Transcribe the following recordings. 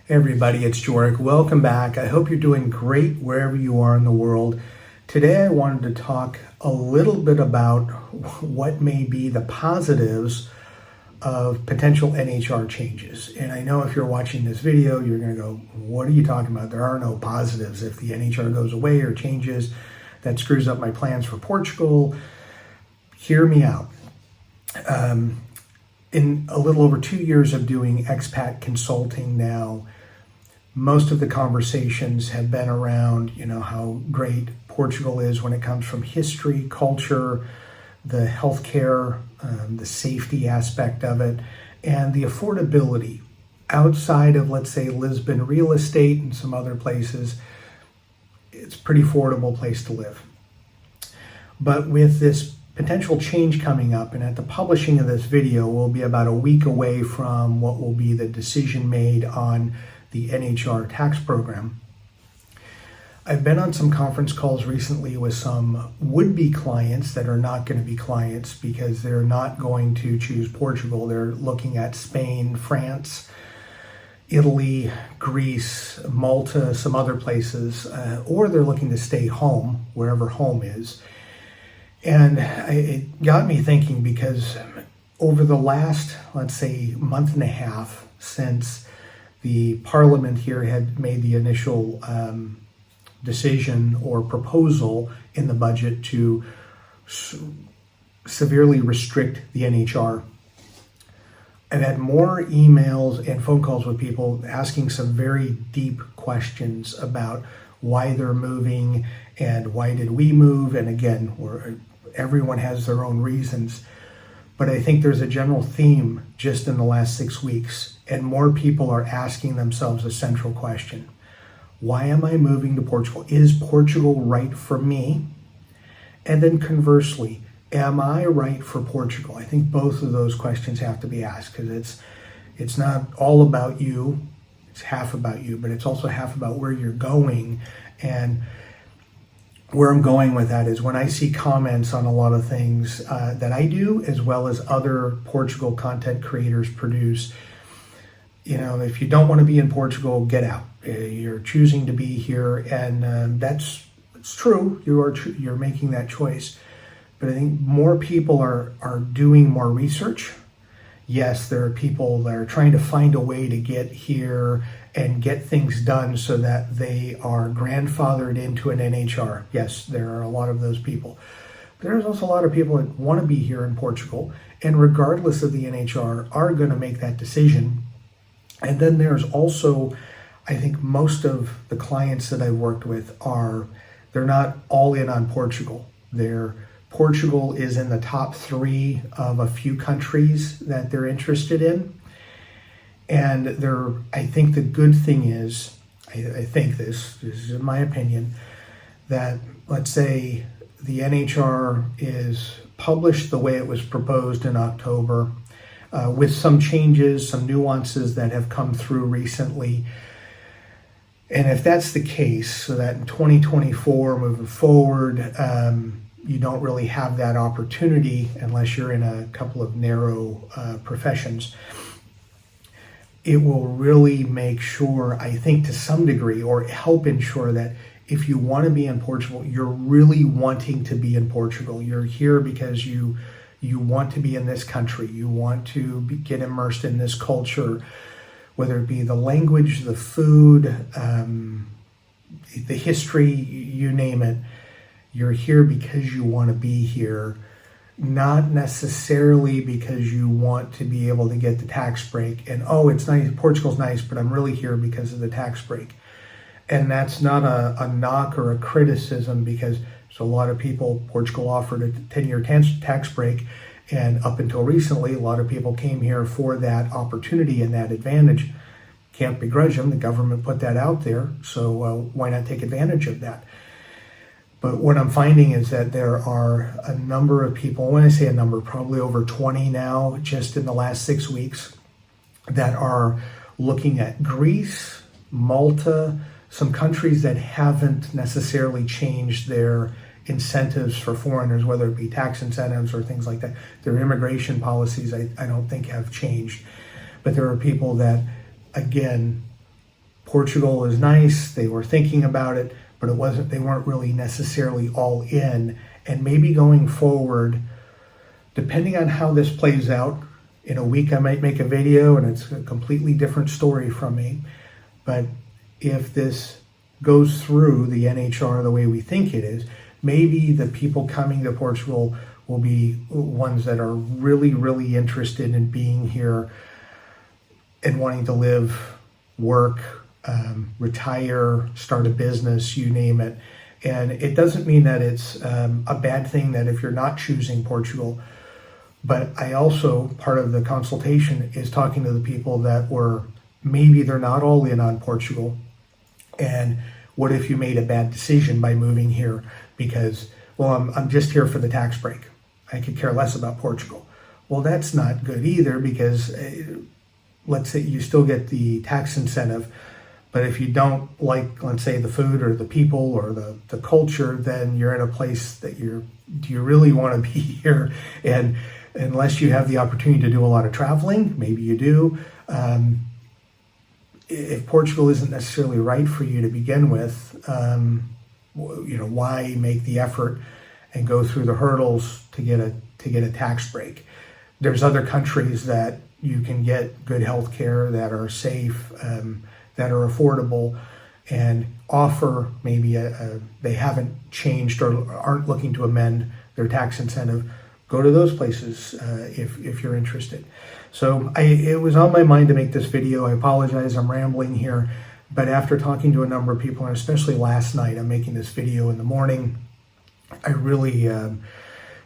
Hey everybody, it's Joric. Welcome back. I hope you're doing great wherever you are in the world. Today I wanted to talk a little bit about what may be the positives of potential NHR changes. And I know if you're watching this video, you're going to go, what are you talking about? There are no positives. If the NHR goes away or changes, that screws up my plans for Portugal. Hear me out. In a little over 2 years of doing expat consulting now, most of the conversations have been around, how great Portugal is when it comes from history, culture, the healthcare, the safety aspect of it, and the affordability. Outside of, let's say, Lisbon real estate and some other places, it's a pretty affordable place to live. But with this potential change coming up, and at the publishing of this video, we'll be about a week away from what will be the decision made on the NHR tax program. I've been on some conference calls recently with some would-be clients that are not going to be clients because they're not going to choose Portugal. They're looking at Spain, France, Italy, Greece, Malta, some other places, or they're looking to stay home, wherever home is. And it got me thinking because over the last, let's say, month and a half since the Parliament here had made the initial decision or proposal in the budget to severely restrict the NHR, I've had more emails and phone calls with people asking some very deep questions about why they're moving and why did we move. And again, everyone has their own reasons. But I think there's a general theme just in the last 6 weeks, and more people are asking themselves a central question. Why am I moving to Portugal? Is Portugal right for me? And then conversely, am I right for Portugal? I think both of those questions have to be asked because it's not all about you. It's half about you, but it's also half about where you're going. And where I'm going with that is when I see comments on a lot of things that I do, as well as other Portugal content creators produce, if you don't want to be in Portugal, get out. You're choosing to be here, and it's true. You're making that choice. But I think more people are doing more research. Yes, there are people that are trying to find a way to get here and get things done so that they are grandfathered into an NHR. Yes, there are a lot of those people. But there's also a lot of people that want to be here in Portugal, and regardless of the NHR, are going to make that decision. And then there's also, I think most of the clients that I've worked with they're not all in on Portugal. Portugal is in the top 3 of a few countries that they're interested in. And I think the good thing is, I think this is in my opinion, that let's say the NHR is published the way it was proposed in October, with some changes, some nuances that have come through recently. And if that's the case, so that in 2024, moving forward, you don't really have that opportunity unless you're in a couple of narrow professions. It will really make sure, I think to some degree, or help ensure that if you want to be in Portugal, you're really wanting to be in Portugal. You're here because you want to be in this country. You want to get immersed in this culture, whether it be the language, the food, the history, you name it. You're here because you want to be here, not necessarily because you want to be able to get the tax break. And, it's nice, Portugal's nice, but I'm really here because of the tax break. And that's not a knock or a criticism, because so a lot of people, Portugal offered a 10-year tax break. And up until recently, a lot of people came here for that opportunity and that advantage. Can't begrudge them. The government put that out there. So why not take advantage of that? But what I'm finding is that there are a number of people, when I say a number, probably over 20 now, just in the last 6 weeks, that are looking at Greece, Malta, some countries that haven't necessarily changed their incentives for foreigners, whether it be tax incentives or things like that. Their immigration policies, I don't think have changed. But there are people that, again, Portugal is nice, they were thinking about it, but they weren't really necessarily all in. And maybe going forward, depending on how this plays out, in a week I might make a video and it's a completely different story from me. But if this goes through the NHR the way we think it is, maybe the people coming to Portugal will be ones that are really, really interested in being here and wanting to live, work, retire, start a business, you name it. And it doesn't mean that it's a bad thing that if you're not choosing Portugal, but I also, part of the consultation is talking to the people that were, maybe they're not all in on Portugal. And what if you made a bad decision by moving here because, well, I'm just here for the tax break. I could care less about Portugal. Well, that's not good either, because let's say you still get the tax incentive, but if you don't like, let's say, the food or the people or the culture, then you're in a place that do you really want to be here? And unless you have the opportunity to do a lot of traveling, maybe you do. If Portugal isn't necessarily right for you to begin with, why make the effort and go through the hurdles to get a tax break? There's other countries that you can get good health care, that are safe, that are affordable, and offer maybe they haven't changed or aren't looking to amend their tax incentive. Go to those places if you're interested. So it was on my mind to make this video. I apologize, I'm rambling here, but after talking to a number of people, and especially last night, I'm making this video in the morning. I really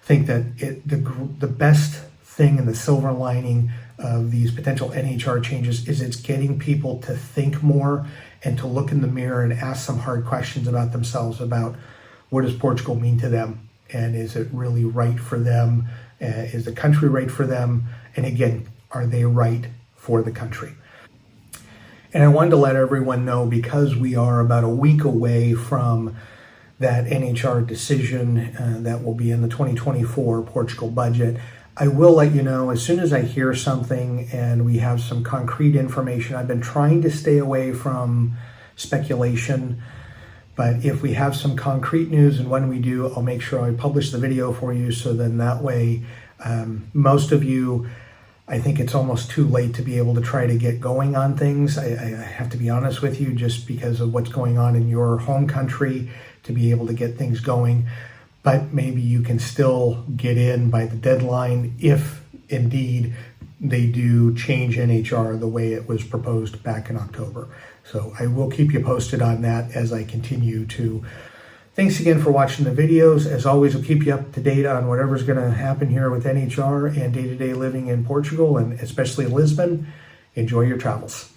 think that the best thing and the silver lining of these potential NHR changes is it's getting people to think more and to look in the mirror and ask some hard questions about themselves, about what does Portugal mean to them, and is it really right for them? Is the country right for them? And again, are they right for the country? And I wanted to let everyone know, because we are about a week away from that NHR decision that will be in the 2024 Portugal budget, I will let you know as soon as I hear something and we have some concrete information. I've been trying to stay away from speculation, but if we have some concrete news, and when we do, I'll make sure I publish the video for you, so then that way, most of you, I think it's almost too late to be able to try to get going on things. I have to be honest with you, just because of what's going on in your home country, to be able to get things going. But maybe you can still get in by the deadline if indeed they do change NHR the way it was proposed back in October. So I will keep you posted on that as I continue to. Thanks again for watching the videos. As always, I'll keep you up to date on whatever's going to happen here with NHR and day-to-day living in Portugal, and especially Lisbon. Enjoy your travels.